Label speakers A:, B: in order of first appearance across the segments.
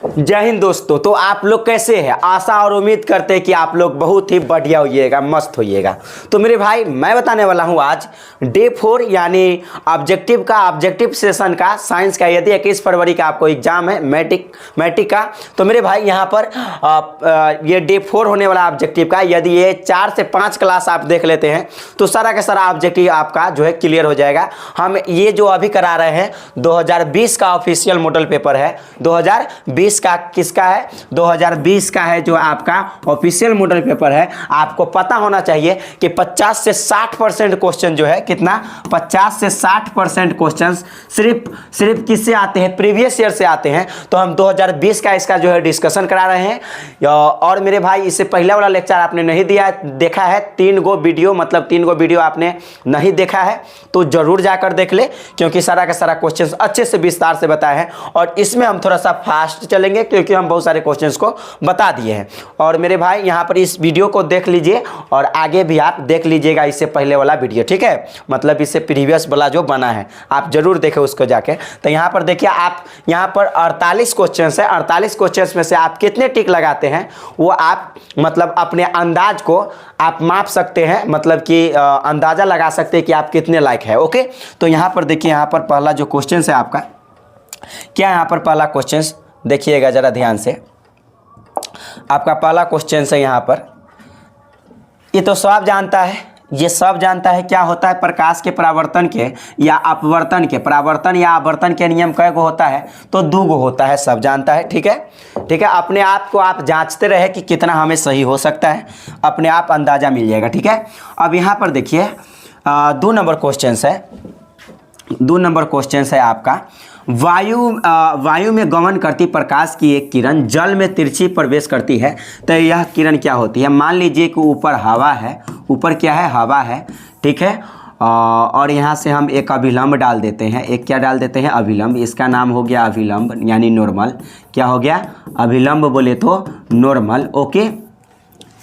A: जय हिंद दोस्तों। तो आप लोग कैसे हैं? आशा और उम्मीद करते हैं कि आप लोग बहुत ही बढ़िया होइएगा, मस्त होइएगा। तो मेरे भाई मैं बताने वाला हूं आज डे 4 यानी ऑब्जेक्टिव सेशन का साइंस का। यदि 21 फरवरी का आपको एग्जाम है मैट्रिक का, तो मेरे भाई यहाँ पर ये डे 4 होने वाला ऑब्जेक्टिव का। यदि ये 4 से 5 क्लास आप देख लेते हैं तो सारा का सारा ऑब्जेक्टिव आपका जो है क्लियर हो जाएगा। हम ये जो अभी करा रहे हैं 2020 का ऑफिशियल मॉडल पेपर है। 2020 का किसका है? 2020 का है जो आपका ऑफिशियल मॉडल पेपर है। आपको पता होना चाहिए कि 50 से 60% क्वेश्चन जो है कितना, 50 से 60% क्वेश्चन सिर्फ किससे आते हैं? प्रीवियस ईयर से आते हैं। तो हम 2020 का इसका जो है डिस्कशन करा रहे हैं। और मेरे भाई इससे पहले वाला लेक्चर आपने नहीं देखा है, 3 गो वीडियो आपने नहीं देखा है तो जरूर जाकर देख ले, क्योंकि सारा का सारा क्वेश्चन अच्छे से विस्तार से बताए हैं। और इसमें हम थोड़ा सा फास्ट चलेंगे क्योंकि हम बहुत सारे क्वेश्चंस को बता दिए हैं। और मेरे भाई यहाँ पर इस वीडियो को देख लीजिए और आगे भी आप देख लीजिएगा इससे पहले वाला वीडियो, ठीक है? मतलब इससे प्रीवियस वाला जो बना है आप जरूर देखें उसको जाके। तो यहाँ पर देखिए, आप यहाँ पर 48 क्वेश्चंस है। 48 क्वेश्चंस में से आप कितने टिक लगाते हैं वो आप मतलब अपने अंदाज को आप माप सकते हैं, मतलब कि अंदाजा लगा सकते हैं कि आप कितने लायक है। ओके, तो यहाँ पर देखिए, यहाँ पर पहला जो क्वेश्चन है आपका क्या, यहाँ पर पहला क्वेश्चन देखिएगा जरा ध्यान से। आपका पहला क्वेश्चन है यहाँ पर, ये तो सब जानता है, ये सब जानता है क्या होता है प्रकाश के परावर्तन के या अपवर्तन के, परावर्तन या आवर्तन के नियम कई गो होता है? तो 2 गो होता है, सब जानता है। ठीक है, ठीक है। अपने आप को आप जांचते रहे कि कितना हमें सही हो सकता है, अपने आप अंदाजा मिल जाएगा। ठीक है, अब यहाँ पर देखिए 2 नंबर क्वेश्चन है। 2 नंबर क्वेश्चन है आपका, वायु में गमन करती प्रकाश की एक किरण जल में तिरछी प्रवेश करती है तो यह किरण क्या होती है? मान लीजिए कि ऊपर हवा है, ऊपर क्या है? हवा है, ठीक है। और यहाँ से हम एक अभिलंब डाल देते हैं। एक क्या डाल देते हैं? अभिलंब। इसका नाम हो गया अभिलंब यानी नॉर्मल। क्या हो गया? अभिलंब बोले तो नॉर्मल। ओके,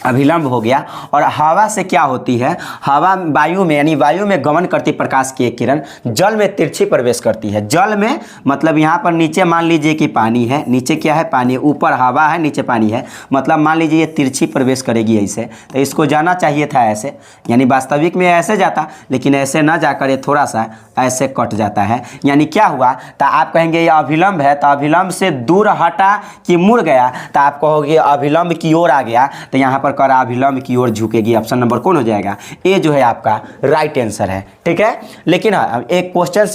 A: अभिलंब हो गया। और हवा से क्या होती है? हवा वायु में यानी वायु में गमन करती प्रकाश की एक किरण जल में तिरछी प्रवेश करती है। जल में मतलब यहाँ पर नीचे मान लीजिए कि पानी है, नीचे क्या है? पानी। ऊपर हवा है, नीचे पानी है, मतलब मान लीजिए ये तिरछी प्रवेश करेगी ऐसे। तो इसको जाना चाहिए था ऐसे, यानी वास्तविक में ऐसे जाता, लेकिन ऐसे ना जाकर ये थोड़ा सा ऐसे कट जाता है। यानी क्या हुआ? तो आप कहेंगे ये अभिलंब है, तो अभिलंब से दूर हटा कि मुड़ गया, तो आप कहोगे अभिलंब की ओर आ गया, तो यहाँ पर कर अभिलंब की ओर झुकेगी। ऑप्शन नंबर कौन हो जाएगा? ए जो है आपका राइट आंसर है। ठीक है, लेकिन हाँ एक क्वेश्चन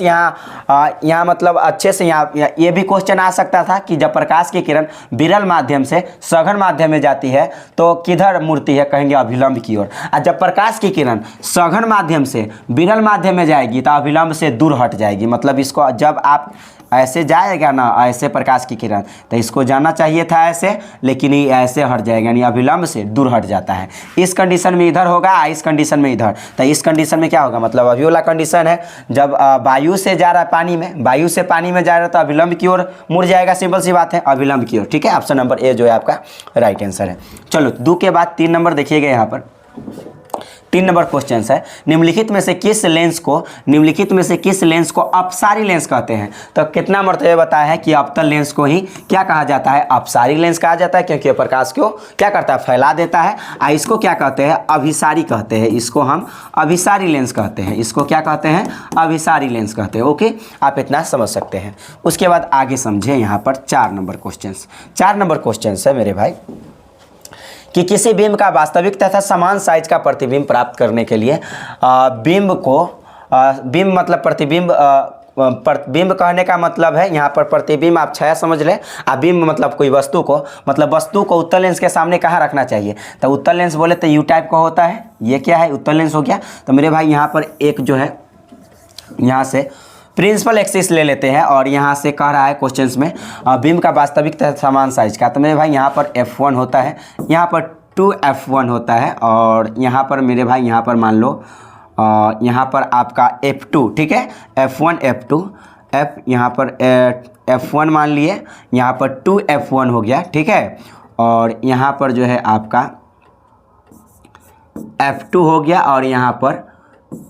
A: यहाँ मतलब अच्छे से यहाँ ये भी क्वेश्चन आ सकता था कि जब प्रकाश की किरण विरल माध्यम से सघन माध्यम में जाती है तो किधर मुड़ती है? कहेंगे अभिलंब की ओर। और जब प्रकाश की किरण सघन माध्यम से विरल माध्यम में जाएगी तो अभिलंब से दूर हट जाएगी। मतलब इसको जब आप ऐसे जाएगा ना, ऐसे प्रकाश की किरण, तो इसको जाना चाहिए था ऐसे, लेकिन ये ऐसे हट जाएगा, यानी अभिलंब से दूर हट जाता है। इस कंडीशन में इधर होगा, इस कंडीशन में इधर। तो इस कंडीशन में क्या होगा? मतलब अभी वाला कंडीशन है जब वायु से जा रहा है पानी में, वायु से पानी में जा रहा है तो अभिलंब की ओर मुड़ जाएगा। सिंपल सी बात है, अभिलंब की ओर। ठीक है, ऑप्शन नंबर ए जो है आपका राइट आंसर है। चलो 2 के बाद 3 नंबर देखिएगा। यहाँ पर 3 नंबर क्वेश्चन है, निम्नलिखित में से किस लेंस को अपसारी लेंस कहते हैं? तो कितना मर्तबा बताया है कि अवतल लेंस को ही क्या कहा जाता है? अपसारी लेंस कहा जाता है, क्योंकि प्रकाश को क्या करता है? फैला देता है। इसको क्या कहते हैं? अभिसारी कहते हैं। इसको हम अभिसारी लेंस कहते हैं। इसको क्या कहते हैं? अभिसारी लेंस कहते हैं। ओके, आप इतना समझ सकते हैं। उसके बाद आगे समझे। यहाँ पर 4 नंबर क्वेश्चन, 4 नंबर क्वेश्चन है मेरे भाई कि किसी बिंब का वास्तविक तथा समान साइज का प्रतिबिंब प्राप्त करने के लिए बिंब मतलब प्रतिबिंब, बिंब कहने का मतलब है यहाँ पर प्रतिबिंब आप छाया समझ लें, बिंब मतलब कोई वस्तु को, मतलब वस्तु को उत्तल लेंस के सामने कहाँ रखना चाहिए? तो उत्तल लेंस बोले तो यू टाइप का होता है। ये क्या है? उत्तल लेंस हो गया। तो मेरे भाई यहाँ पर एक जो है यहाँ से प्रिंसिपल एक्सिस ले लेते हैं और यहाँ से कह रहा है क्वेश्चंस में बिंब का वास्तविक तथा समान साइज का। तो मेरे भाई यहाँ पर F1 होता है, यहाँ पर 2F1 होता है, और यहाँ पर मेरे भाई यहाँ पर मान लो यहाँ पर आपका F2। ठीक है, F1 F2 F, यहाँ पर F1 मान लिए, यहाँ पर 2F1 हो गया। ठीक है, और यहाँ पर जो है आपका F2 हो गया, और यहाँ पर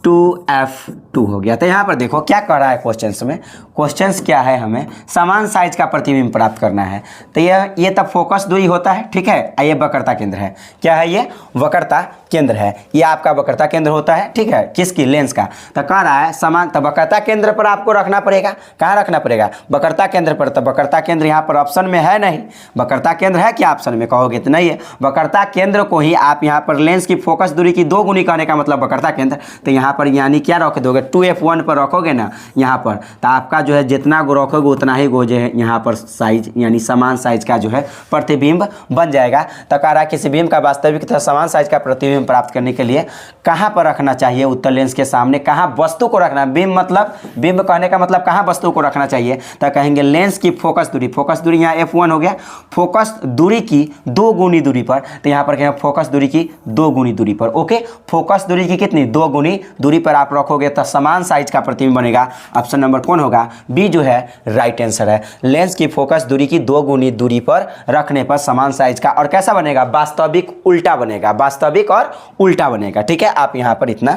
A: 2F2 हो गया। तो यहाँ पर देखो क्या कर रहा है क्वेश्चंस में, क्वेश्चंस क्या है, हमें समान साइज का प्रतिबिंब प्राप्त करना है। तो ये तब फोकस दूरी होता है, ठीक है। ये वक्रता केंद्र है, क्या है ये, वक्रता केंद्र है, ये आपका वक्रता केंद्र होता है, ठीक है, किसकी, लेंस का। तो कह रहा है समान, तो वक्रता केंद्र पर आपको रखना पड़ेगा, कहाँ रखना पड़ेगा, वक्रता केंद्र पर। तो वक्रता केंद्र यहाँ पर ऑप्शन में है नहीं, वक्रता केंद्र है क्या ऑप्शन में, कहोगे तो नहीं है। वक्रता केंद्र को ही आप यहाँ पर लेंस की फोकस दूरी की 2 गुनी कहने का मतलब वक्रता केंद्र। तो यहाँ पर यानी क्या रख दोगे, 2F1 पर रखोगे ना यहाँ पर, तो आपका जो है जितना गो रखोगे उतना ही गो जो है यहाँ पर साइज यानी समान साइज का जो है प्रतिबिंब बन जाएगा। तो कह रहा है किसी बिंब का वास्तविक तथा समान साइज का प्रतिबिंब प्राप्त करने के लिए कहाँ पर रखना चाहिए, उत्तर लेंस के सामने कहाँ वस्तु को रखना, बिंब मतलब बिंब कहने का मतलब कहाँ वस्तु को रखना चाहिए। तो कहेंगे लेंस की फोकस दूरी यहाँ F1 हो गया, फोकस दूरी की 2 गुनी दूरी पर। तो यहाँ पर कहेंगे फोकस दूरी की 2 गुनी दूरी पर, ओके, फोकस दूरी की कितनी, 2 गुनी दूरी पर आप रखोगे तो समान साइज का प्रतिबिंब बनेगा। ऑप्शन नंबर कौन होगा, बी जो है राइट आंसर है। लेंस की फोकस दूरी की 2 गुनी दूरी पर रखने पर समान साइज का, और कैसा बनेगा, वास्तविक उल्टा बनेगा, वास्तविक और उल्टा बनेगा, ठीक है। आप यहाँ पर इतना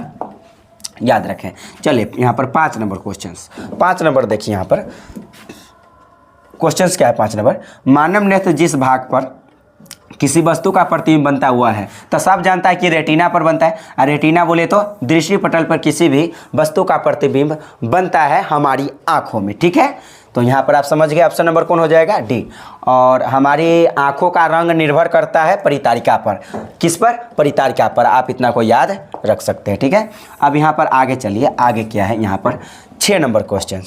A: याद रखें। चलिए यहाँ पर 5 नंबर क्वेश्चंस, 5 नंबर देखिए यहाँ पर क्वेश्चंस क्या है। 5 नंबर, मानव नेत्र जिस भाग पर किसी वस्तु का प्रतिबिंब बनता हुआ है, तो सब जानता है कि रेटिना पर बनता है। और रेटिना बोले तो दृष्टि पटल पर किसी भी वस्तु का प्रतिबिंब बनता है हमारी आंखों में, ठीक है। तो यहाँ पर आप समझ गए, ऑप्शन नंबर कौन हो जाएगा, डी। और हमारी आंखों का रंग निर्भर करता है परितारिका पर, किस पर, परितारिका पर। आप इतना को याद रख सकते हैं, ठीक है। अब यहाँ पर आगे चलिए, आगे क्या है यहाँ पर 6 नंबर क्वेश्चन,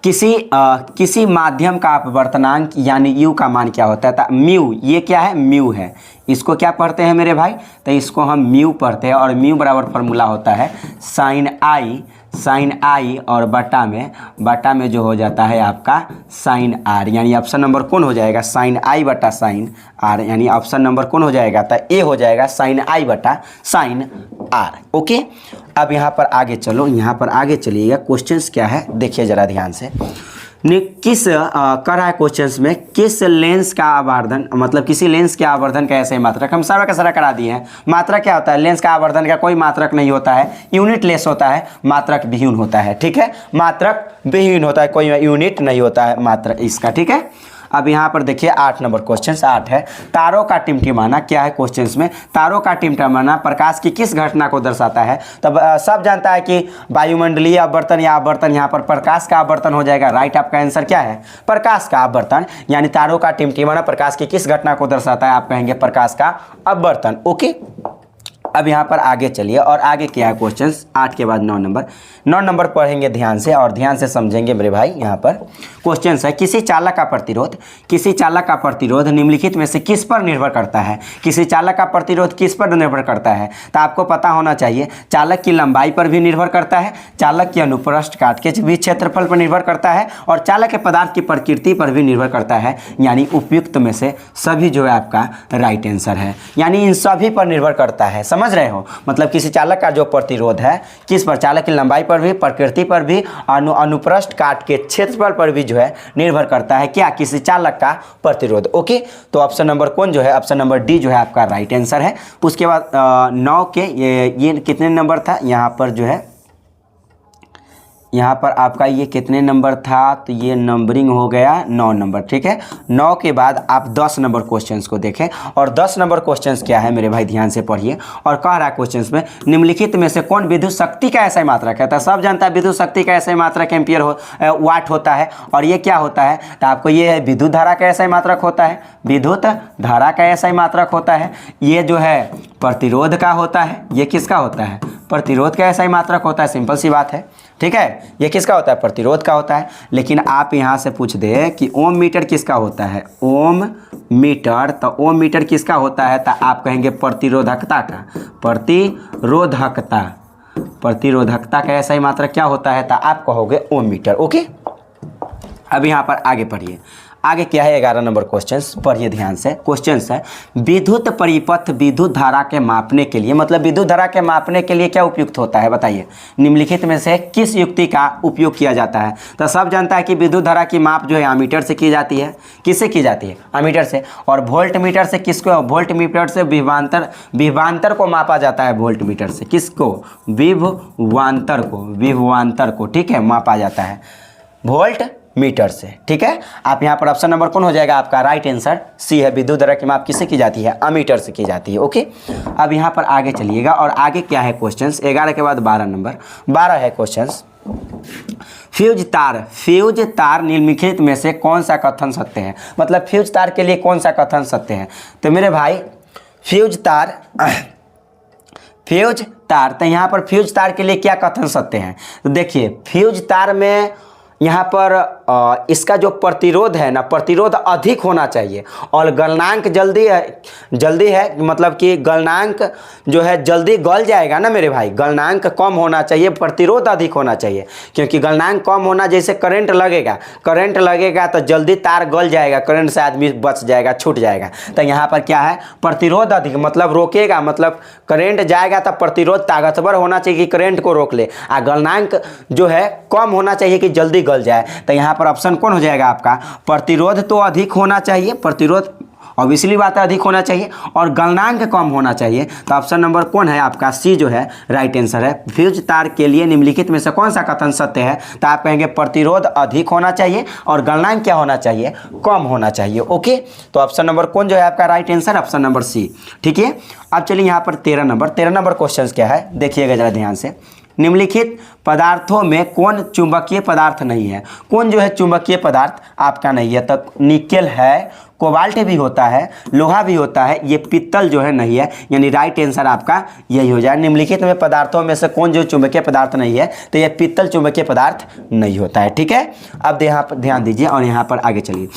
A: किसी माध्यम का अपवर्तनांक यानी यू का मान क्या होता है। तो म्यू, ये क्या है, म्यू है, इसको क्या पढ़ते हैं मेरे भाई, तो इसको हम म्यू पढ़ते हैं। और म्यू बराबर फार्मूला होता है साइन आई और बटा में जो हो जाता है आपका साइन आर, यानी ऑप्शन नंबर कौन हो जाएगा, साइन आई बटा साइन आर, यानी ऑप्शन नंबर कौन हो जाएगा, तो ए हो जाएगा साइन आई बटा साइन आर, ओके। अब यहाँ पर आगे चलो, यहाँ पर आगे चलिएगा, क्वेश्चंस क्या है देखिए जरा ध्यान से। किस कर रहा है क्वेश्चंस में, किस लेंस का आवर्धन, मतलब किसी लेंस के आवर्धन का ऐसे मात्रक, हम सारा का सारा करा दिए हैं। मात्रक क्या होता है, लेंस का आवर्धन का कोई मात्रक नहीं होता है, यूनिट लेस होता है, मात्रक विहीन होता है, ठीक है, मात्रक विहीन होता है, कोई यूनिट नहीं होता है मात्रक इसका, ठीक है। अब यहाँ पर देखिए 8 नंबर क्वेश्चन 8 है, तारों का टिमटिमाना क्या है क्वेश्चंस में, तारों का टिमटिमाना प्रकाश की किस घटना को दर्शाता है। तब सब जानता है कि वायुमंडलीय आवर्तन या आवर्तन, यहाँ पर प्रकाश का आवर्तन हो जाएगा। राइट आपका आंसर क्या है, प्रकाश का आवर्तन, यानी तारों का टिमटिमाना प्रकाश की किस घटना को दर्शाता है, आप कहेंगे प्रकाश का आवर्तन, ओके। अब यहाँ पर आगे चलिए, और आगे क्या है क्वेश्चंस 8 के बाद 9 नंबर पढ़ेंगे ध्यान से, और ध्यान से समझेंगे मेरे भाई। यहाँ पर क्वेश्चंस है, किसी चालक का प्रतिरोध निम्नलिखित में से किस पर निर्भर करता है। किसी चालक का प्रतिरोध किस पर निर्भर करता है, तो आपको पता होना चाहिए, चालक की लंबाई पर भी निर्भर करता है, चालक की अनुप्रस्थ काट के भी क्षेत्रफल पर निर्भर करता है, और चालक के पदार्थ की प्रकृति पर भी निर्भर करता है। यानी उपयुक्त में से सभी जो है आपका राइट आंसर है, यानी इन सभी पर निर्भर करता है, समझ रहे हो। मतलब किसी चालक का जो प्रतिरोध है किस पर, चालक की लंबाई पर भी, प्रकृति पर भी, अनुप्रस्थ काट के क्षेत्रफल पर भी जो है निर्भर करता है, क्या, किसी चालक का प्रतिरोध, ओके। तो ऑप्शन नंबर कौन जो है, ऑप्शन नंबर डी जो है आपका राइट आंसर है। उसके बाद 9 के ये कितने नंबर था, यहाँ पर जो है, यहाँ पर आपका ये कितने नंबर था, तो ये नंबरिंग हो गया 9 नंबर, ठीक है। 9 के बाद आप 10 नंबर क्वेश्चंस को देखें, और 10 नंबर क्वेश्चंस क्या है मेरे भाई ध्यान से पढ़िए। और कह रहा है क्वेश्चंस में, निम्नलिखित में से कौन विद्युत शक्ति का ऐसा मात्रक है। तो सब जानता है विद्युत शक्ति का ऐसा मात्रक एम्पियर वाट होता है, और ये क्या होता है, तो आपको ये है विद्युत धारा का ऐसा मात्रक होता है, विद्युत धारा का ऐसा मात्रक होता है। ये जो है प्रतिरोध का होता है, ये किसका होता है, प्रतिरोध का ऐसा मात्रक होता है, सिंपल सी बात है, ठीक है। ये किसका होता है, प्रतिरोध का होता है। लेकिन आप यहाँ से पूछ दे कि ओम मीटर किसका होता है, ओम मीटर, तो ओम मीटर किसका होता है, तो आप कहेंगे प्रतिरोधकता का, प्रतिरोधकता का ऐसा ही मात्रक क्या होता है, तो आप कहोगे ओम मीटर, ओके। अब यहाँ पर आगे पढ़िए, आगे क्या है 11 नंबर क्वेश्चन, पढ़िए ध्यान से। क्वेश्चन है विद्युत परिपथ विद्युत धारा के मापने के लिए, मतलब विद्युत धारा के मापने के लिए क्या उपयुक्त होता है बताइए, निम्नलिखित में से किस युक्ति का उपयोग किया जाता है। तो सब जानता है कि विद्युत धारा की माप जो है एमीटर से की जाती है। किससे की जाती है? एमीटर से। और वोल्ट मीटर से किसको? वोल्ट मीटर से विभवांतर को मापा जाता है। वोल्ट मीटर से किसको? विभवांतर को, ठीक है, मापा जाता है वोल्ट मीटर से, ठीक है। आप यहाँ पर ऑप्शन नंबर कौन हो जाएगा आपका? राइट आंसर सी है। विद्युत धारा की माप किससे की जाती है? अमीटर से की जाती है। ओके, अब यहाँ पर आगे चलिएगा और आगे क्या है क्वेश्चंस, 11 के बाद 12 नंबर 12 है क्वेश्चंस। फ्यूज तार निम्नलिखित में से कौन सा कथन सत्य है? मतलब फ्यूज तार के लिए कौन सा कथन सत्य है? तो मेरे भाई फ्यूज तार तो यहाँ पर फ्यूज तार के लिए क्या कथन सत्य है? तो देखिए फ्यूज तार में यहाँ पर इसका जो प्रतिरोध है ना, प्रतिरोध अधिक होना चाहिए और गलनांक जल्दी है, मतलब कि गलनांक जो है जल्दी गल जाएगा ना मेरे भाई। गलनांक कम होना चाहिए, प्रतिरोध अधिक होना चाहिए, क्योंकि गलनांक कम होना, जैसे करंट लगेगा तो जल्दी तार गल जाएगा, करंट से आदमी बच जाएगा, छूट जाएगा। तो यहाँ पर क्या है? प्रतिरोध अधिक, मतलब रोकेगा, मतलब करंट जाएगा तो प्रतिरोध ताकतवर होना चाहिए कि करंट को रोक ले, और गलनांक जो है कम होना चाहिए कि जल्दी गल जाए। तो यहाँ पर ऑप्शन कौन हो जाएगा आपका? प्रतिरोध तो अधिक होना चाहिए, प्रतिरोध ऑब्वियसली बात है अधिक होना चाहिए, और गलनांक कम होना चाहिए। तो ऑप्शन नंबर कौन है आपका? सी जो है राइट आंसर है। फ्यूज तार के लिए निम्नलिखित में से कौन सा कथन सत्य है? तो आप कहेंगे प्रतिरोध अधिक होना चाहिए और गलनांक क्या होना चाहिए? कम होना चाहिए। ओके, तो ऑप्शन नंबर कौन जो है आपका right answer? Option number C, ठीक है। अब चलिए यहाँ पर 13 नंबर क्वेश्चन क्या है, देखिएगा जरा ध्यान से। निम्नलिखित पदार्थों में कौन चुंबकीय पदार्थ नहीं है? कौन जो है चुंबकीय पदार्थ आपका नहीं है? तो निकेल है, कोबाल्ट भी होता है, लोहा भी होता है, ये पित्तल जो है नहीं है, यानी राइट आंसर आपका यही हो जाए। निम्नलिखित में पदार्थों में से कौन जो चुंबकीय पदार्थ नहीं है? तो ये पित्तल चुंबकीय पदार्थ नहीं होता है, ठीक है। अब यहाँ पर ध्यान दीजिए और यहाँ पर आगे चलिए।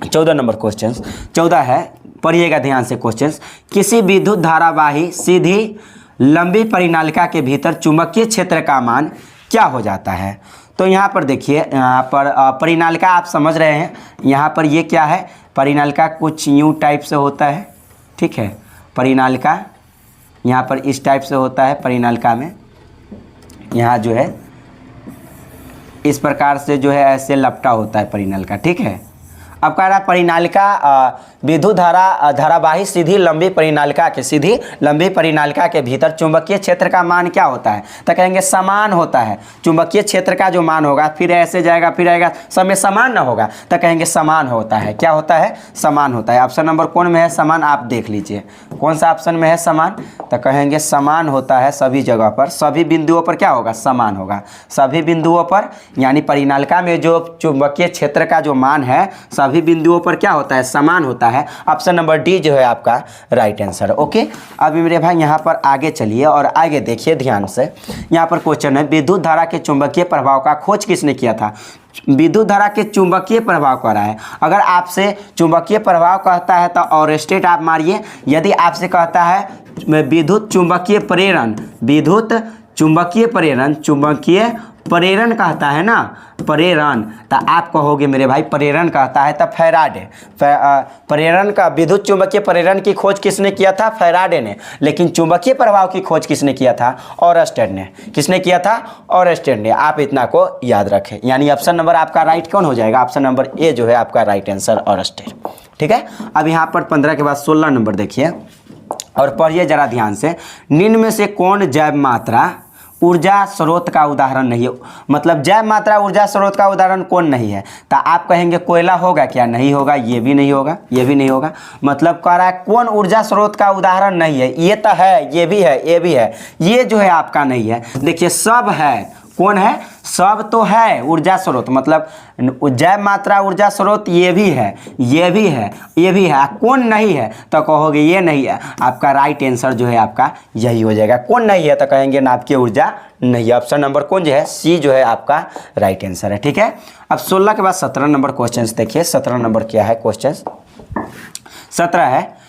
A: 14 नंबर क्वेश्चन 14 है, पढ़िएगा ध्यान से क्वेश्चन। किसी विद्युत धारावाही सीधी लंबी परिनालिका के भीतर चुंबकीय क्षेत्र का मान क्या हो जाता है? तो यहाँ पर देखिए, यहाँ पर परिनालिका आप समझ रहे हैं, यहाँ पर ये क्या है? परिनालिका कुछ यूँ टाइप से होता है, ठीक है। परिनालिका यहाँ पर इस टाइप से होता है। परिनालिका में यहाँ जो है इस प्रकार से जो है ऐसे लपटा होता है परिनालिका, ठीक है। अब कह रहा है परिनालिका विद्युत धारावाही सीधी लंबी परिनालिका के भीतर चुंबकीय क्षेत्र का मान क्या होता है? तो कहेंगे समान होता है। चुंबकीय क्षेत्र का जो मान होगा, फिर ऐसे जाएगा फिर आएगा, सब में समान ना होगा, तो कहेंगे समान होता है। क्या होता है? समान होता है। ऑप्शन नंबर कौन में है समान? आप देख लीजिए कौन सा ऑप्शन में है समान। तो कहेंगे समान होता है सभी जगह पर, सभी बिंदुओं पर क्या होगा? समान होगा सभी बिंदुओं पर, यानी परिनालिका में जो चुंबकीय क्षेत्र का जो मान है सभी बिंदुओं पर क्या होता है? समान होता है। ऑप्शन नंबर डी जो है आपका राइट आंसर। ओके, अब मेरे भाई यहाँ पर आगे चलिए और आगे देखिए ध्यान से। यहाँ पर क्वेश्चन है विद्युत धारा के चुंबकीय प्रभाव का खोज किसने किया था? विद्युत धारा के चुंबकीय प्रभाव कह रहा है। अगर आपसे चुंबकीय प्रभाव कहता है तो और स्टेट आप मारिए। यदि आपसे कहता है विद्युत चुंबकीय प्रेरण कहता है ना, प्रेरण, तो आप कहोगे मेरे भाई प्रेरण कहता है तो फैराडे। प्रेरण का विद्युत चुंबकीय प्रेरण की खोज किसने किया था? फैराडे ने। लेकिन चुंबकीय प्रभाव की खोज किसने किया था? ऑरस्टेड ने। किसने किया था? ऑरस्टेड ने। आप इतना को याद रखें, यानी ऑप्शन नंबर आपका राइट कौन हो जाएगा? ऑप्शन नंबर ए जो है आपका राइट आंसर ऑरस्टेड, ठीक है। अब यहाँ पर 15 के बाद 16 नंबर देखिए और पढ़िए जरा ध्यान से। निम्न में से कौन जैव मात्रा ऊर्जा स्रोत का उदाहरण नहीं है? मतलब जैव मात्रा ऊर्जा स्रोत का उदाहरण कौन नहीं है? तो आप कहेंगे कोयला होगा क्या? नहीं होगा, ये भी नहीं होगा, ये भी नहीं होगा। मतलब कह रहा है कौन ऊर्जा स्रोत का उदाहरण नहीं है? ये तो है, ये भी है, ये भी है, ये जो है आपका नहीं है। देखिए सब है, कौन है? सब तो है ऊर्जा स्रोत, मतलब जैव मात्रा ऊर्जा स्रोत ये भी है, ये भी है, ये भी है। कौन नहीं है? तो कहोगे ये नहीं है। आपका राइट आंसर जो है आपका यही हो जाएगा। कौन नहीं है? तो कहेंगे नाभिकीय ऊर्जा नहीं है। ऑप्शन नंबर कौन जो है? सी जो है आपका राइट आंसर है, ठीक है। अब 16 के बाद 17 नंबर क्वेश्चन देखिए। 17 नंबर क्या है क्वेश्चन? 17 है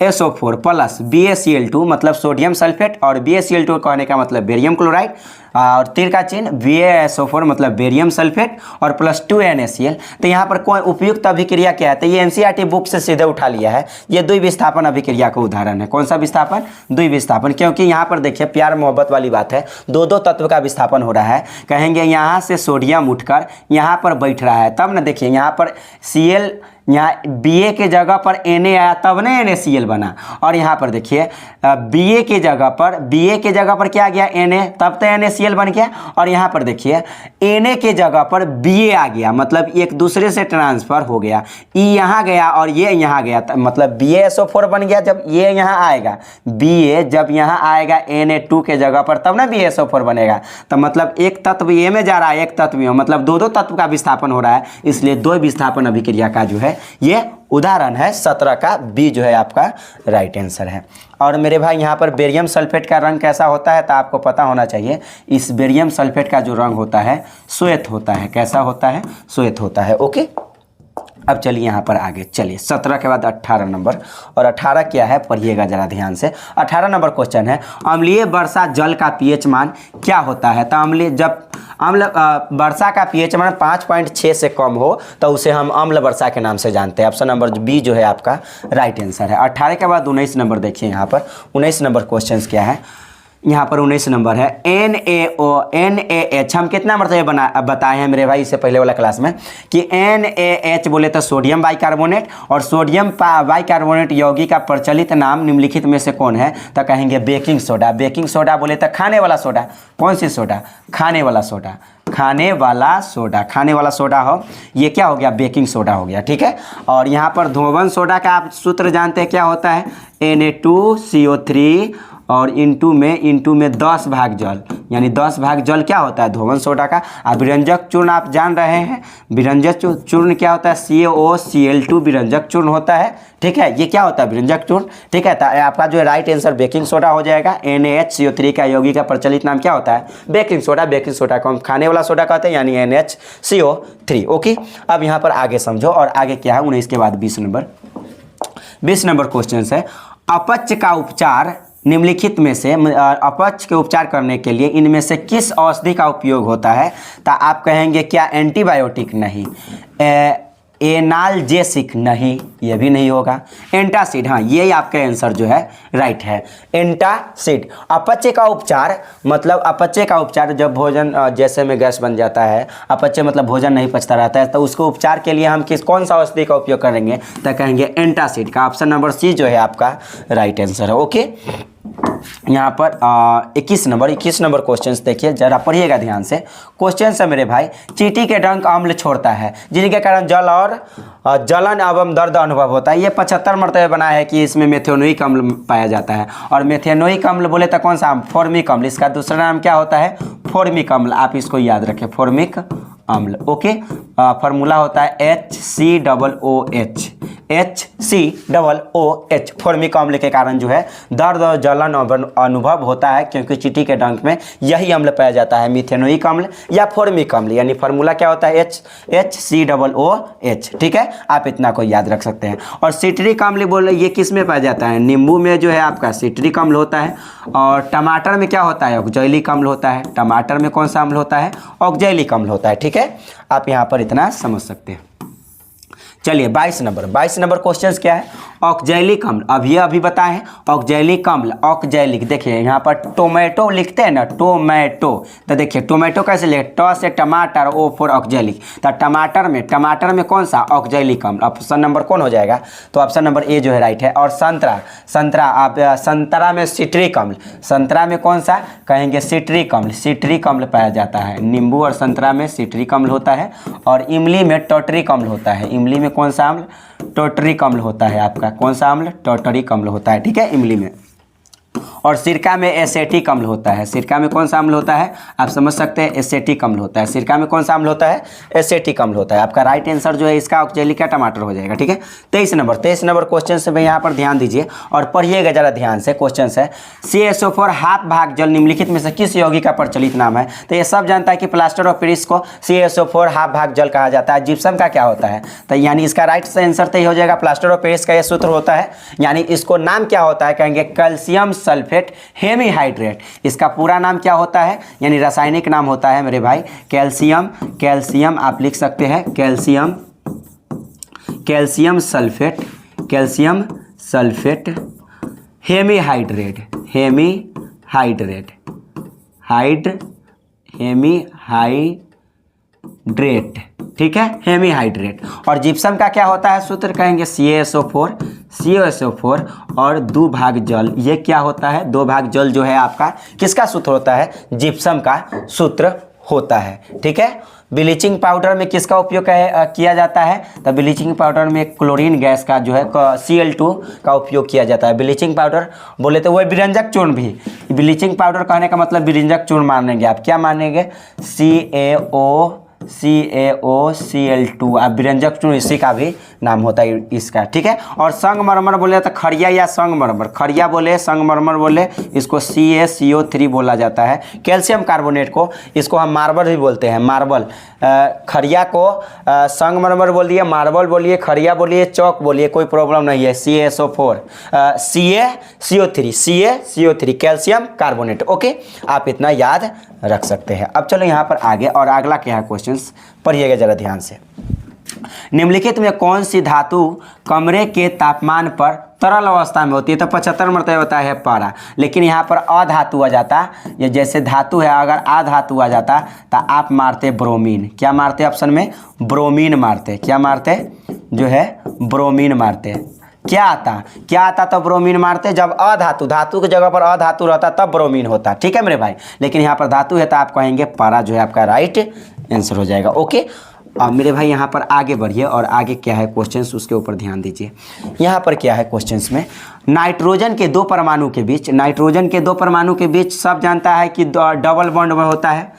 A: Na2SO4 प्लस BaCl2 मतलब सोडियम सल्फेट, और BaCl2 कहने का मतलब बेरियम क्लोराइड, और तीर का चिन्ह BaSO4 मतलब बेरियम सल्फेट और +2 NaCl। तो यहाँ पर कोई उपयुक्त अभिक्रिया क्या है, तो ये NCERT बुक से सीधे उठा लिया है, ये द्विविस्थापन अभिक्रिया का उदाहरण है। कौन सा विस्थापन, द्विविस्थापन, क्योंकि यहाँ पर देखिए प्यार मोहब्बत वाली बात है, दो तत्व का विस्थापन हो रहा है। कहेंगे यहाँ से सोडियम उठकर यहाँ पर बैठ रहा है, तब ना देखिए यहाँ पर Cl, यहाँ Ba के जगह पर Na आया तब ना NaCl बना, और यहाँ पर देखिए Ba के जगह पर क्या आ गया, Na, तब तो NaCl बन गया। और यहाँ पर देखिए Na के जगह पर Ba आ गया, मतलब एक दूसरे से ट्रांसफर हो गया, E यहाँ गया और ये यहाँ गया, मतलब BaSO4 बन गया। जब ये यहाँ आएगा Ba, जब यहाँ आएगा Na2 के जगह पर, तब ना BaSO4 बनेगा। तो मतलब एक तत्व ए में जा रहा है, एक तत्व में, मतलब दो तत्व का विस्थापन हो रहा है, इसलिए दो विस्थापन अभिक्रिया का जो है ये उदाहरण है। 17 का बी जो है आपका राइट आंसर है। और मेरे भाई यहाँ पर बेरियम सल्फेट का रंग कैसा होता है, तो आपको पता होना चाहिए, इस बेरियम सल्फेट का जो रंग होता है श्वेत होता है। कैसा होता है, श्वेत होता है। ओके, अब चलिए यहाँ पर आगे चलिए। 17 के बाद 18 नंबर, और 18 क्या है पढ़िएगा जरा ध्यान से। 18 नंबर क्वेश्चन है, अम्लीय वर्षा जल का पीएच मान क्या होता है। तो अम्लीय, जब अम्ल वर्षा का पीएच मान 5.6 से कम हो तो उसे हम अम्ल वर्षा के नाम से जानते हैं। ऑप्शन नंबर बी जो है आपका राइट आंसर है। 18 के बाद 19 नंबर देखिए, यहाँ पर 19 नंबर क्वेश्चन क्या है। यहाँ पर 19 नंबर है NaH। हम कितना मरतबा बताए हैं मेरे भाई इससे पहले वाला क्लास में कि NaH बोले तो सोडियम बाइकार्बोनेट, और सोडियम बाइकार्बोनेट यौगिक का प्रचलित नाम निम्नलिखित में से कौन है, तो कहेंगे बेकिंग सोडा। बेकिंग सोडा बोले तो खाने वाला सोडा। कौन सी सोडा, खाने वाला सोडा, खाने वाला सोडा, खाने वाला सोडा हो, ये क्या हो गया, बेकिंग सोडा हो गया। ठीक है, और यहाँ पर धोवन सोडा का आप सूत्र जानते हैं क्या होता है, Na2CO3 और इंटू में 10 भाग जल, यानी 10 भाग जल क्या होता है, धोवन सोडा का। अब विरंजक चूर्ण आप जान रहे हैं, विरंजक चूर्ण क्या होता है, CaOCl2 विरंजक चूर्ण होता है। ठीक है, ये क्या होता है, विरंजक चूर्ण। ठीक है, तो आपका जो राइट आंसर बेकिंग सोडा हो जाएगा। NaHCO3 का यौगिक का प्रचलित नाम क्या होता है, बेकिंग सोडा। बेकिंग सोडा को हम खाने वाला सोडा कहते हैं, यानी NaCO3। ओके, अब यहाँ पर आगे समझो, और आगे क्या है 19 के बाद 20 नंबर क्वेश्चन है, अपच का उपचार निम्नलिखित में से, अपच के उपचार करने के लिए इनमें से किस औषधि का उपयोग होता है। तो आप कहेंगे क्या एंटीबायोटिक, नहीं। एनाल्जेसिक, नहीं, ये भी नहीं होगा। एंटासिड, हाँ, ये आपका आंसर जो है राइट है, एंटासिड। अपच का उपचार मतलब अपच का उपचार, जब भोजन जैसे में गैस बन जाता है, अपच मतलब भोजन नहीं पचता रहता है, तो उसको उपचार के लिए हम कौन सा औषधि का उपयोग करेंगे, तो कहेंगे एंटासिड का। ऑप्शन नंबर सी जो है आपका राइट आंसर है। ओके, यहाँ पर 21 नंबर क्वेश्चन देखिए, जरा पढ़िएगा ध्यान से। क्वेश्चन है मेरे भाई, चींटी के डंक अम्ल छोड़ता है जिनके कारण जल और जलन एवं दर्द अनुभव होता है। ये 75 मरतबे बना है कि इसमें मेथेनोइक अम्ल पाया जाता है, और मेथेनोइक अम्ल बोले तो कौन सा, फॉर्मिक अम्ल। इसका दूसरा नाम क्या होता है, फॉर्मिक अम्ल। आप इसको याद रखें, फॉर्मिक अम्ल। ओके, फार्मूला होता है HCOOH, फॉर्मिक अम्ल के कारण जो है दर्द और जलन अनुभव होता है, क्योंकि चींटी के डंक में यही अम्ल पाया जाता है, मिथेनोइक अम्ल या फॉर्मिक अम्ल। यानी फार्मूला क्या होता है, HCOOH। ठीक है, आप इतना को याद रख सकते हैं। और सिट्रिक अम्ल बोले ये किस में पाया जाता है, नींबू में जो है आपका सिट्रिक अम्ल होता है, और टमाटर में क्या होता है, ऑक्जेलिक अम्ल होता है। टमाटर में कौन सा अम्ल होता है, ऑक्जेलिक अम्ल होता है। ठीक है, आप यहाँ पर इतना समझ सकते हैं। चलिए 22 नंबर क्वेश्चन क्या है, ऑक्जेलिक अम्ल। अभी बताएं, ऑक्जेलिक अम्ल, ऑक्जेलिक। देखिए यहाँ पर टोमेटो लिखते हैं ना, टोमेटो, तो देखिए टोमेटो कैसे लिखे, ट से टमाटर, ओ फॉर ऑक्जेलिक। तो टमाटर में कौन सा, ऑक्जेलिक अम्ल। ऑप्शन नंबर कौन हो जाएगा, तो ऑप्शन नंबर ए जो है राइट है। और संतरा में सिट्रिक अम्ल, संतरा में कौन सा, कहेंगे सिट्रिक अम्ल पाया जाता है। नींबू और संतरा में सिट्रिक अम्ल होता है, और इमली में टोटरिक अम्ल होता है। इमली में कौन सा अम्ल, टोटरिक अम्ल होता है आपका। कौन सा अम्ल, टोटरिक अम्ल होता है। ठीक है, इमली में। और सिरका में एसेटिक अम्ल होता है। सिरका में कौन सा अम्ल होता है, आप समझ सकते हैं, एसेटिक अम्ल होता है। सिरका में कौन सा अम्ल होता है, एसेटिक अम्ल होता है। आपका राइट आंसर जो है इसका ऑक्जेलिक का टमाटर हो जाएगा। ठीक है, 23 नंबर क्वेश्चन से यहाँ पर ध्यान दीजिए और पढ़िएगा जरा ध्यान से। क्वेश्चन है, CaSO4 हाफ भाग जल निम्नलिखित में से किस यौगिक का प्रचलित नाम है। तो ये सब जानता है कि प्लास्टर ऑफ पेरिस को CaSO4 हाफ भाग जल कहा जाता है। जिप्सम का क्या होता है, तो यानी इसका राइट आंसर तो ही हो जाएगा, प्लास्टर ऑफ पेरिस का यह सूत्र होता है। यानी इसको नाम क्या होता है, कहेंगे कैल्शियम सल्फेट सल्फेट हेमीहाइड्रेट। इसका पूरा नाम क्या होता है, यानी रासायनिक नाम होता है मेरे भाई कैल्शियम। कैल्शियम आप लिख सकते हैं calcium, calcium sulphate, calcium sulphate hemihydrate, hemihydrate, hemihydrate, ठीक है, हेमीहाइड्रेट। और जिप्सम का क्या होता है सूत्र, कहेंगे CaSO4, CaSO4 और 2 भाग जल। ये क्या होता है, 2 भाग जल जो है आपका किसका सूत्र होता है, जिप्सम का सूत्र होता है, ठीक है। ब्लीचिंग पाउडर में किसका उपयोग किया जाता है, तो ब्लीचिंग पाउडर में क्लोरीन गैस का जो है Cl2 का उपयोग किया जाता है। ब्लीचिंग पाउडर बोले तो वह विरंजक चूर्ण भी, ब्लीचिंग पाउडर कहने का मतलब विरंजक चूर्ण मानेंगे आप, क्या मानेंगे, CaOCl2, अब विरंजक चूर्ण इसी का भी नाम होता है इसका, ठीक है। और संगमरमर बोले तो खड़िया या संगमरमर, खड़िया बोले संगमरमर बोले, इसको CaCO3 बोला जाता है। कैल्शियम कार्बोनेट को इसको हम मार्बल भी बोलते हैं, मार्बल। खड़िया को संगमरमर बोलिए, मार्बल बोलिए, खड़िया बोलिए, चौक बोलिए, कोई प्रॉब्लम नहीं है। CaSO4 CaCO3 calcium carbonate, okay, आप इतना याद रख सकते हैं। अब चलो यहाँ पर आगे, और अगला क्या है क्वेश्चंस, पढ़िएगा जरा ध्यान से। निम्नलिखित में कौन सी धातु कमरे के तापमान पर तरल अवस्था में होती है, तो 75 मरतबा होता है पारा, लेकिन यहाँ पर अधातु आ जाता, ये जैसे धातु है अगर अधातु आ जाता तो आप मारते ब्रोमीन, क्या मारते ऑप्शन में, ब्रोमीन मारते, क्या मारते, जो है ब्रोमीन मारते। क्या आता तो ब्रोमीन मारते, जब अधातु, धातु की जगह पर अधातु रहता तब ब्रोमीन होता, ठीक है मेरे भाई, लेकिन यहाँ पर धातु है तो आप कहेंगे पारा जो है आपका राइट आंसर हो जाएगा, ओके। अब मेरे भाई यहाँ पर आगे बढ़िए, और आगे क्या है क्वेश्चंस उसके ऊपर ध्यान दीजिए। यहाँ पर क्या है क्वेश्चंस में, नाइट्रोजन के 2 परमाणु के बीच, नाइट्रोजन के 2 परमाणु के बीच सब जानता है कि डबल बॉन्ड होता है।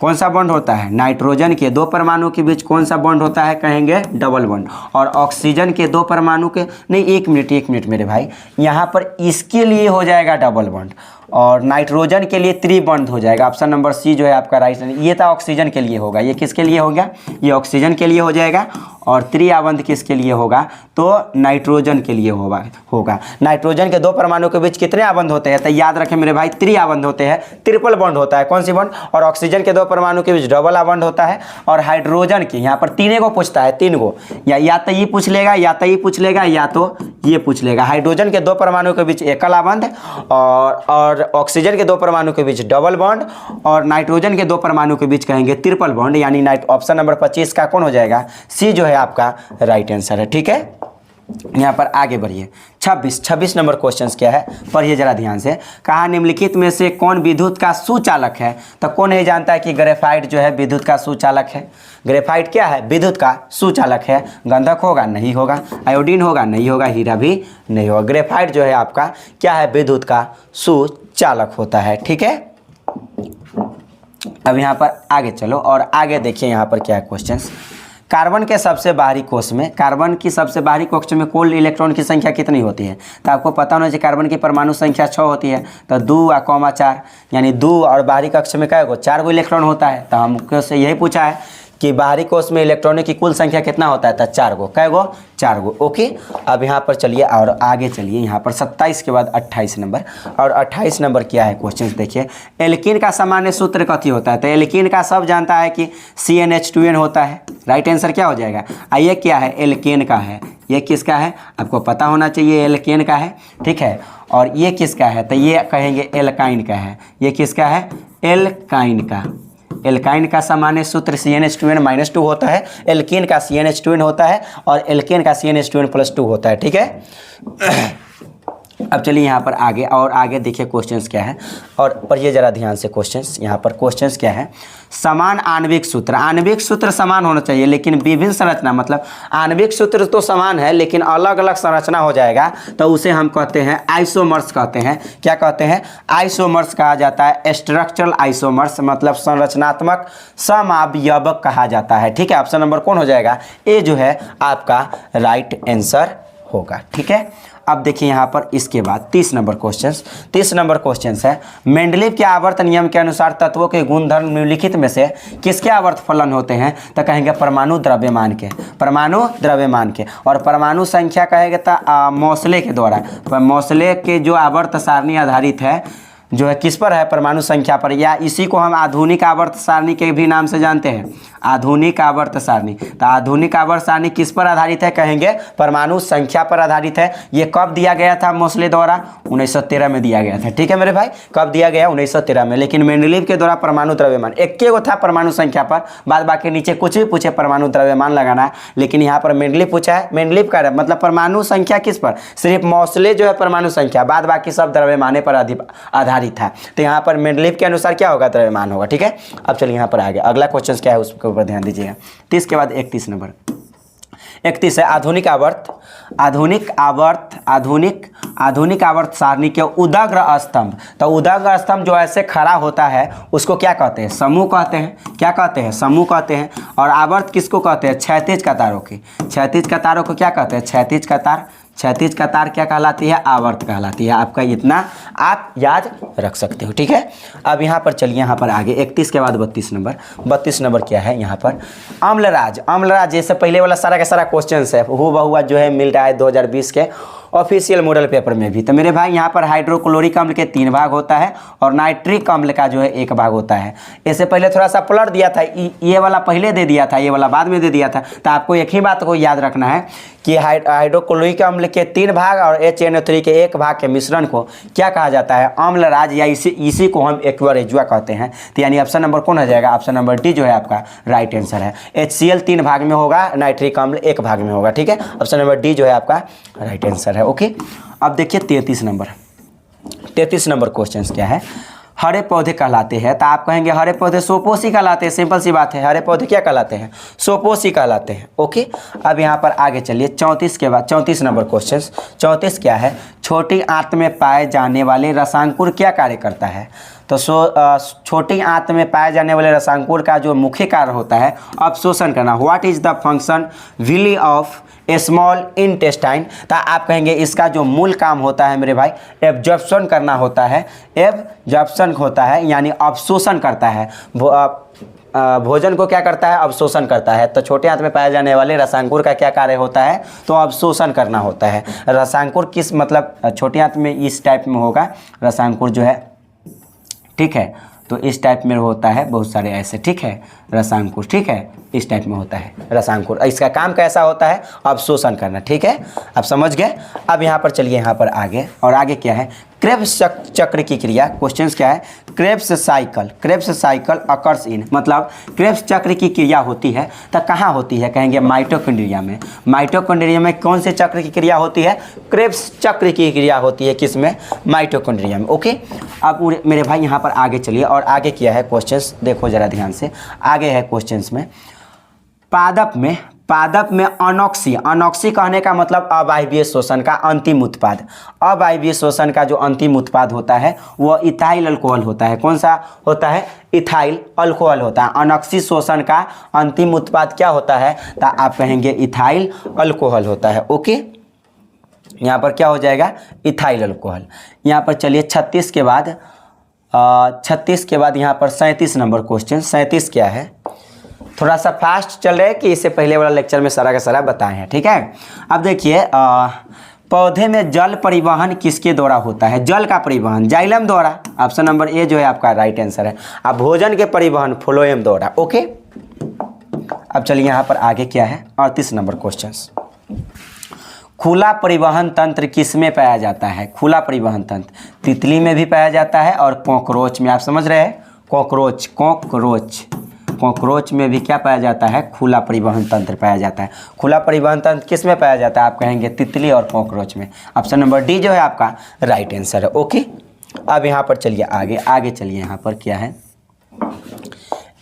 A: कौन सा बॉन्ड होता है, नाइट्रोजन के 2 परमाणु के बीच कौन सा बॉन्ड होता है, कहेंगे डबल बॉन्ड। और ऑक्सीजन के 2 परमाणु के, नहीं एक मिनट मेरे भाई, यहाँ पर इसके लिए हो जाएगा डबल बॉन्ड, और नाइट्रोजन के लिए 3 बॉन्ड हो जाएगा। ऑप्शन नंबर सी जो है आपका राइट, ये तो ऑक्सीजन के लिए होगा, ये किसके लिए हो गया, ये ऑक्सीजन के लिए हो जाएगा। और 3 आबंध किसके लिए होगा, तो नाइट्रोजन के लिए होगा। नाइट्रोजन के 2 परमाणु के बीच कितने आबंध होते हैं, तो याद रखें मेरे भाई 3 आबंध होते हैं, ट्रिपल बॉन्ड होता है, कौन सी बॉन्ड, और ऑक्सीजन के 2 परमाणु के बीच डबल आबंध होता है। और हाइड्रोजन की यहाँ पर 3 को पूछता है, 3 को, या तो ये पूछ लेगा, या तो ये पूछ लेगा, या तो ये पूछ लेगा। हाइड्रोजन के 2 परमाणु के बीच एकल आबंध, और ऑक्सीजन के 2 परमाणु के बीच डबल बॉन्ड, और नाइट्रोजन के 2 परमाणु के बीच कहेंगे ट्रिपल बॉन्ड, यानी ऑप्शन नंबर 25 का कौन हो जाएगा, सी जो है आपका राइट आंसर है, ठीक है। यहाँ पर आगे बढ़िए, 26 नंबर क्वेश्चंस क्या है, पढ़िए जरा ध्यान से। कहा निम्नलिखित में से कौन विद्युत का सुचालक है, तो कौन नहीं जानता है कि ग्रेफाइट जो है विद्युत का सुचालक है। ग्रेफाइट क्या है, विद्युत का सुचालक है। गंधक होगा, नहीं होगा। आयोडीन होगा, नहीं होगा। हीरा भी नहीं होगा। ग्रेफाइट जो है आपका क्या है, विद्युत का सुचालक होता है, ठीक है। अब यहाँ पर आगे चलो, और आगे देखिए यहाँ पर क्या है क्वेश्चंस। कार्बन के सबसे बाहरी कोष में, कार्बन की सबसे बाहरी कक्ष में कुल इलेक्ट्रॉन की संख्या कितनी होती है, तो आपको पता होना चाहिए कार्बन की परमाणु संख्या 6 होती है, तो 2,4, यानी 2 और बाहरी कक्ष में क्या 4 गो इलेक्ट्रॉन होता है। तो हमको से यही पूछा है कि बाहरी कोष में इलेक्ट्रॉनों की कुल संख्या कितना होता है, तो 4 गो, कै गो, 4 गो, ओके। अब यहाँ पर चलिए और आगे चलिए, यहाँ पर 27 के बाद 28 नंबर, और 28 नंबर क्या है क्वेश्चन देखिए। एल्कीन का सामान्य सूत्र कथी होता है, तो एल्कीन का सब जानता है कि CnH2n होता है, राइट आंसर क्या हो जाएगा। ये क्या है, एल्केन का है, ये किसका है आपको पता होना चाहिए, एल्केन का है, ठीक है। और ये किसका है, तो ये कहेंगे एल्काइन का है, ये किसका है, एल्काइन का। एल्काइन का सामान्य सूत्र CnH2n-2 होता है, एल्कीन का CnH2n होता है, और एल्केन का CnH2n+2 होता है, ठीक है। अब चलिए यहाँ पर आगे, और आगे देखिए क्वेश्चंस क्या है, और पढ़िए जरा ध्यान से क्वेश्चंस। यहाँ पर क्वेश्चंस क्या है, समान आणविक सूत्र, आणविक सूत्र समान होना चाहिए लेकिन विभिन्न संरचना, मतलब आणविक सूत्र तो समान है लेकिन अलग अलग संरचना हो जाएगा, तो उसे हम कहते हैं आइसोमर्स कहते हैं। क्या कहते हैं, आइसोमर्स कहा जाता है। स्ट्रक्चरल आइसोमर्स मतलब संरचनात्मक समअवयवक कहा जाता है, ठीक है। ऑप्शन नंबर कौन हो जाएगा, ए जो है आपका राइट आंसर होगा, ठीक है। अब देखिए यहाँ पर इसके बाद 30 नंबर क्वेश्चन है, मेंडलीव के आवर्त नियम के अनुसार तत्वों के गुणधर्म निम्नलिखित में से किसके आवर्त फलन होते हैं? तो कहेंगे परमाणु द्रव्यमान के। और परमाणु संख्या कहेंगे तो मोसले के द्वारा, मोसले के जो आवर्त सारणी आधारित है जो है किस पर है? परमाणु संख्या पर, या इसी को हम आधुनिक आवर्त सारणी के भी नाम से जानते हैं, आधुनिक आवर्त सारणी। तो आधुनिक आवर्त सारणी किस पर आधारित है? कहेंगे परमाणु संख्या पर आधारित है। ये कब दिया गया था मोसले द्वारा? 1913 में दिया गया था। ठीक है मेरे भाई, कब दिया गया? 1913 में। लेकिन मेंडलीव के द्वारा परमाणु द्रव्यमान एक गो था परमाणु संख्या पर, बाद बाकी नीचे कुछ भी पूछे परमाणु द्रव्यमान लगाना है, लेकिन यहाँ पर मेंडलीव पूछा है। मेंडलीव का मतलब परमाणु संख्या किस पर? सिर्फ मोसले जो है परमाणु संख्या, बाद बाकी सब द्रव्यमाने पर आधारित है। तो यहाँ पर मेंडलीव के अनुसार क्या होगा? द्रव्यमान होगा। ठीक है, अब चलिए यहाँ पर आगे अगला क्वेश्चन क्या है उसके ऊपर ध्यान दीजिएगा। 30 के बाद 31 नंबर 31 है आधुनिक आवर्त सारणी के उदाग्र स्तंभ। तो उदाग्र स्तंभ जो ऐसे खड़ा होता है उसको क्या कहते हैं? समूह कहते हैं। क्या कहते हैं? समूह कहते हैं। और आवर्त किसको कहते हैं? क्षैतिज कतारों की। क्षैतिज कतारों को क्या कहते हैं? क्षैतिज कतार। क्षैतिज कतार क्या कहलाती है? आवर्त कहलाती है। आपका इतना आप याद रख सकते हो। ठीक है, अब यहाँ पर चलिए, यहाँ पर आगे 31 के बाद 32 नंबर क्या है? यहाँ पर अम्लराज जैसे पहले वाला सारा का सारा क्वेश्चन है हुआ जो है मिल रहा है 2020 के ऑफिशियल मॉडल पेपर में भी। तो मेरे भाई यहाँ पर हाइड्रोक्लोरिक अम्ल के 3 भाग होता है और नाइट्रिक अम्ल का जो है 1 भाग होता है। इससे पहले थोड़ा सा पलट दिया था, ये वाला पहले दे दिया था, ये वाला बाद में दे दिया था। तो आपको एक ही बात को याद रखना है कि हाइड्रोक्लोरिक अम्ल के 3 भाग और HNO3 के 1 भाग के मिश्रण को क्या कहा जाता है? अम्लराज, या इसी को हम एक्वा कहते हैं। तो यानी ऑप्शन नंबर कौन हो जाएगा? ऑप्शन नंबर डी जो है आपका राइट आंसर है। HCl 3 भाग में होगा, नाइट्रिक अम्ल 1 भाग में होगा। ठीक है, ऑप्शन नंबर डी जो है आपका राइट आंसर है। ओके, अब देखिए 33 नंबर क्वेश्चन क्या है? हरे पौधे कहलाते हैं। तो आप कहेंगे हरे पौधे सोपोसी कहलाते हैं। सिंपल सी बात है, हरे पौधे क्या कहलाते हैं? सोपोसी कहलाते हैं। ओके, अब यहाँ पर आगे चलिए 34 के बाद 34 नंबर क्वेश्चन। 34 क्या है? छोटी आंत में पाए जाने वाले रसांकुर क्या कार्य करता है? तो छोटी आंत में पाए जाने वाले रसांकुर का जो मुख्य कार्य होता है अवशोषण करना। What is the function villi of small intestine? तो आप कहेंगे इसका जो मूल काम होता है मेरे भाई एब्जॉर्प्शन करना होता है। एब्जॉर्प्शन होता है यानी अवशोषण करता है। भोजन को क्या करता है? अवशोषण करता है। तो छोटे आंत में पाए जाने वाले रसांकुर का क्या कार्य होता है? तो अवशोषण करना होता है। रसांकुर किस मतलब छोटे आंत में इस टाइप में होगा रसांकुर जो है। ठीक है, तो इस टाइप में होता है बहुत सारे ऐसे। ठीक है, रसांकुर। ठीक है, इस टाइप में होता है रसांकुर। इसका काम कैसा होता है? अवशोषण करना। ठीक है, आप समझ गए। अब यहाँ पर चलिए यहाँ पर आगे, और आगे क्या है? क्रेब्स चक्र की क्रिया। क्वेश्चंस क्या है? क्रेब्स साइकिल अकर्स इन, मतलब क्रेब्स चक्र की क्रिया होती है तो कहाँ होती है? कहेंगे माइटोकॉन्ड्रिया में। माइटोकॉन्ड्रिया में कौन से चक्र की क्रिया होती है? क्रेब्स चक्र की क्रिया होती है। किसमें? माइटोकॉन्ड्रिया में। ओके, अब मेरे भाई यहाँ पर आगे चलिए, और आगे क्या है क्वेश्चंस देखो जरा ध्यान से। आगे है क्वेश्चंस में पादप में अनॉक्सी कहने का मतलब अवायवीय शोषण का अंतिम उत्पाद। अवायवीय शोषण का जो अंतिम उत्पाद होता है वह इथाइल अल्कोहल होता है। कौन सा होता है? इथाइल अल्कोहल होता है। अनॉक्सी शोषण का अंतिम उत्पाद क्या होता है? तो आप कहेंगे इथाइल अल्कोहल होता है। ओके, यहाँ पर क्या हो जाएगा? Ethyl alcohol. यहाँ पर चलिए 36 के बाद यहाँ पर 37 नंबर क्वेश्चन। 37 क्या है? थोड़ा सा फास्ट चल रहा है कि इससे पहले वाला लेक्चर में सारा का सारा बताए हैं। ठीक है, अब देखिए पौधे में जल परिवहन किसके द्वारा होता है? जल का परिवहन जाइलम द्वारा। ऑप्शन नंबर ए जो है आपका राइट आंसर है। अब भोजन के परिवहन फ्लोएम द्वारा। ओके, अब चलिए यहाँ पर आगे क्या है? 38 नंबर क्वेश्चन। खुला परिवहन तंत्र किस में पाया जाता है? खुला परिवहन तंत्र तितली में भी पाया जाता है और कॉकरोच में। आप समझ रहे हैं? कॉकरोच में भी क्या पाया जाता है? खुला परिवहन तंत्र पाया जाता है। खुला परिवहन तंत्र किस में पाया जाता है? आप कहेंगे तितली और कॉकरोच में। ऑप्शन नंबर डी जो है आपका राइट आंसर है। ओके, अब यहाँ पर चलिए आगे चलिए। यहाँ पर क्या है?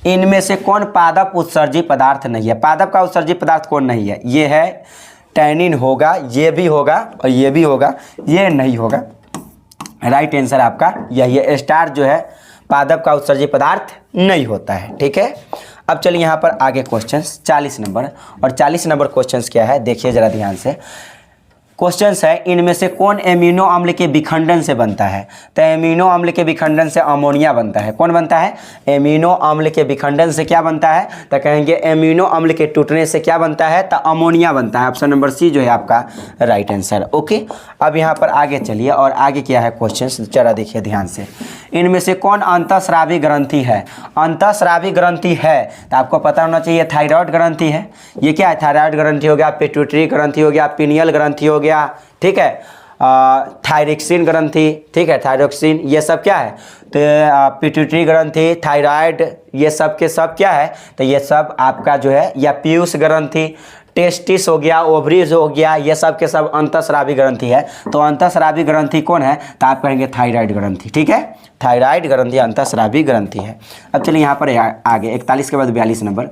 A: इनमें से कौन पादप उत्सर्जी पदार्थ नहीं है? पादप का उत्सर्जी पदार्थ कौन नहीं है? ये है टैनिन होगा, ये भी होगा और ये भी होगा, ये नहीं होगा। राइट आंसर आपका यही है। स्टार जो है पादप का उत्सर्जी पदार्थ नहीं होता है। ठीक है, अब चलिए यहाँ पर आगे क्वेश्चंस 40 नंबर। और 40 नंबर क्वेश्चंस क्या है? देखिए जरा ध्यान से। क्वेश्चन है इनमें से कौन एमिनो अम्ल के विखंडन से बनता है? तो एमिनो अम्ल के विखंडन से अमोनिया बनता है। कौन बनता है? एमिनो अम्ल के विखंडन से क्या बनता है? तो कहेंगे एमिनो अम्ल के टूटने से क्या बनता है? तो अमोनिया बनता है। ऑप्शन नंबर सी जो है आपका राइट आंसर। ओके, अब यहाँ पर आगे चलिए और आगे क्या है क्वेश्चन, जरा देखिए ध्यान से। इनमें से कौन अंतःस्रावी ग्रंथि है? अंतःस्रावी ग्रंथि है तो आपको पता होना चाहिए थायराइड ग्रंथि है। ये क्या है? थायराइड ग्रंथि हो गया, पिट्यूटरी ग्रंथि हो गया, पिनियल ग्रंथि हो गया, ठीक है, थायरिक्सिन ग्रंथि, ठीक है, थायरोक्सिन, ये सब क्या है? तो पिट्यूटरी ग्रंथि, थायराइड, ये सब के सब क्या है? तो ये सब आपका जो है, या पीयूष ग्रंथि, टेस्टिस हो गया, ओवरीज हो गया, ये सब के सब अंतःस्रावी ग्रंथि है। तो अंतःस्रावी ग्रंथि कौन है? तो आप कहेंगे थायराइड ग्रंथि, ठीक है, थायराइड ग्रंथि अंतःस्रावी ग्रंथि है। अब चलिए यहाँ पर आगे 41 के बाद 42 नंबर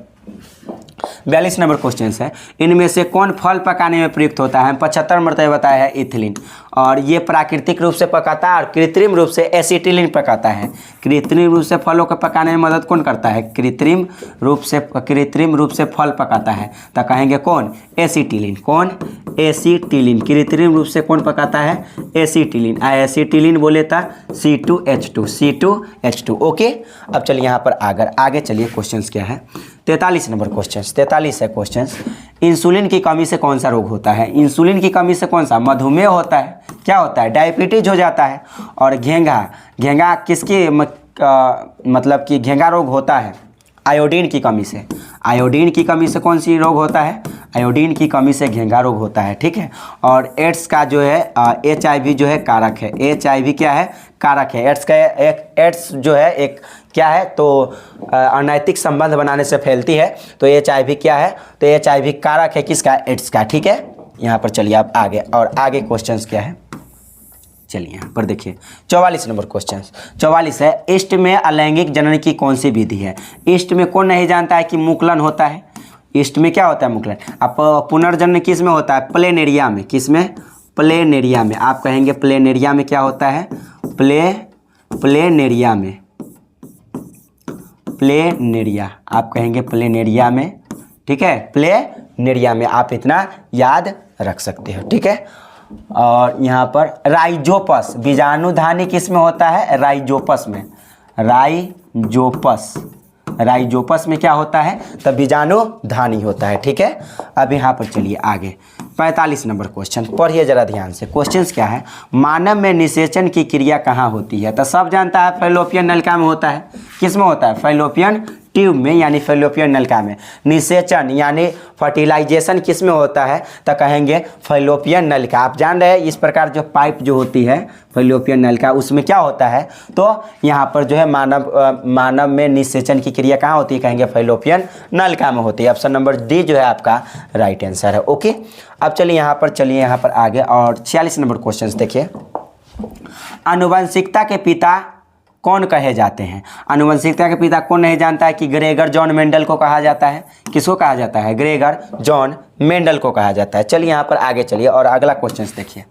A: 42 नंबर क्वेश्चन है, इनमें से कौन फल पकाने में प्रयुक्त होता है? 75 मरतबा बताया है इथिलीन, और ये प्राकृतिक रूप से पकाता है और कृत्रिम रूप से एसिटिलीन पकाता है। कृत्रिम रूप से फलों को पकाने में मदद कौन करता है? कृत्रिम रूप से फल पकाता है, तो कहेंगे कौन? एसिटिलीन। कौन? एसिटिलीन। कृत्रिम रूप से कौन पकाता है? एसिटिलीन। एसिटिलीन बोले था C2H2। ओके, अब चलिए यहाँ पर आगे चलिए। क्वेश्चन क्या है? 43 नंबर क्वेश्चन, 43 है क्वेश्चन। इंसुलिन की कमी से कौन सा रोग होता है? इंसुलिन की कमी से कौन सा? मधुमेह होता है। क्या होता है? डायबिटीज हो जाता है। और घेंघा किसकी मतलब कि घेंघा रोग होता है आयोडीन की कमी से। आयोडीन की कमी से कौन सी रोग होता है? आयोडीन की कमी से घेंघा रोग होता है, ठीक है। और एड्स का जो है HIV जो है कारक है। HIV क्या है? कारक है। एड्स जो है एक क्या है? तो अनैतिक संबंध बनाने से फैलती है। तो HIV क्या है? तो HIV कारक है किसका? एड्स का, ठीक है। यहाँ पर चलिए आप आगे, और आगे क्वेश्चन क्या है चलिए यहाँ पर देखिए। 44 नंबर क्वेश्चन 44 है, ईस्ट में अलैंगिक जनन की कौन सी विधि है? ईस्ट में कौन नहीं जानता है कि मुकुलन होता है? ईस्ट में क्या होता है? मुकुलन। अब पुनर्जनन किस में होता है? प्लेनेरिया में। किस में? प्लेनेरिया में। आप कहेंगे प्लेनेरिया में क्या होता है? प्लेनेरिया में। प्लेनेरिया आप कहेंगे प्लेनेरिया में, ठीक है, प्लेनेरिया में। आप इतना याद रख सकते हो, ठीक है। और यहाँ पर राइजोपस, बीजाणुधानी किस में होता है? राइजोपस में। राइजोपस में क्या होता है? तब बीजाणुधानी होता है, ठीक है। अब यहाँ पर चलिए आगे 45 नंबर क्वेश्चन पढ़िए जरा ध्यान से। क्वेश्चंस क्या है? मानव में निषेचन की क्रिया कहाँ होती है? तो सब जानता है फैलोपियन नलिका में होता है। किस में होता है? फैलोपियन ट्यूब में, यानी फैलोपियन नलिका में। निषेचन यानी फर्टिलाइजेशन किस में होता है? तो कहेंगे फैलोपियन नलिका। आप जान रहे हैं इस प्रकार जो पाइप जो होती है फैलोपियन नलिका, उसमें क्या होता है? तो यहाँ पर जो है मानव में निषेचन की क्रिया कहाँ होती है? कहेंगे फैलोपियन नलिका में होती है। ऑप्शन नंबर डी जो है आपका राइट आंसर है। ओके, अब चलिए यहाँ पर आगे, और 46 नंबर क्वेश्चन देखिए। आनुवंशिकता के पिता कौन कहे जाते हैं? आनुवंशिकता के पिता कौन नहीं जानता है कि ग्रेगर जॉन मेंडल को कहा जाता है? किसको कहा जाता है? ग्रेगर जॉन मेंडल को कहा जाता है। चलिए यहाँ पर आगे चलिए और अगला क्वेश्चन देखिए।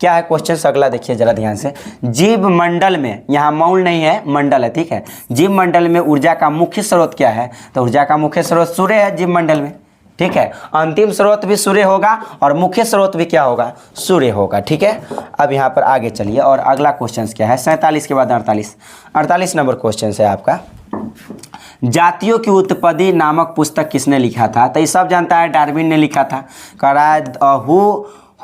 A: क्या है क्वेश्चन अगला? देखिए जरा ध्यान से। जीव मंडल में, यहाँ मौल नहीं है, मंडल है, ठीक है। जीव मंडल में ऊर्जा का मुख्य स्रोत क्या है? तो ऊर्जा का मुख्य स्रोत सूर्य है जीव मंडल में, ठीक है। अंतिम स्रोत भी सूर्य होगा और मुख्य स्रोत भी क्या होगा? सूर्य होगा, ठीक है। अब यहाँ पर आगे चलिए और अगला क्वेश्चन क्या है? 47 के बाद 48 नंबर क्वेश्चन है आपका। जातियों की उत्पत्ति नामक पुस्तक किसने लिखा था? तो ये सब जानता है डार्विन ने लिखा था। कह रहा है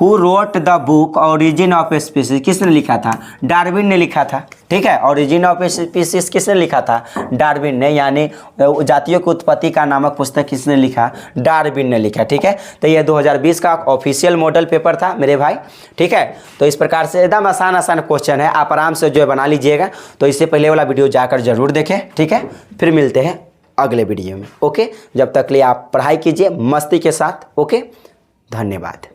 A: who wrote the book origin of species, किसने लिखा था? डार्विन ने लिखा था, ठीक है। ओरिजिन ऑफ स्पीसीज किसने लिखा था? डार्विन ने, यानी जातियों की उत्पत्ति का नामक पुस्तक किसने लिखा? डार्विन ने लिखा, ठीक है। तो ये 2020 का ऑफिशियल मॉडल पेपर था मेरे भाई, ठीक है। तो इस प्रकार से एकदम आसान क्वेश्चन है, आप आराम से जो है बना लीजिएगा। तो इससे पहले वाला वीडियो जाकर जरूर देखें, ठीक है। फिर मिलते हैं अगले वीडियो में, ओके। जब तक लिए आप पढ़ाई कीजिए मस्ती के साथ, ओके। धन्यवाद।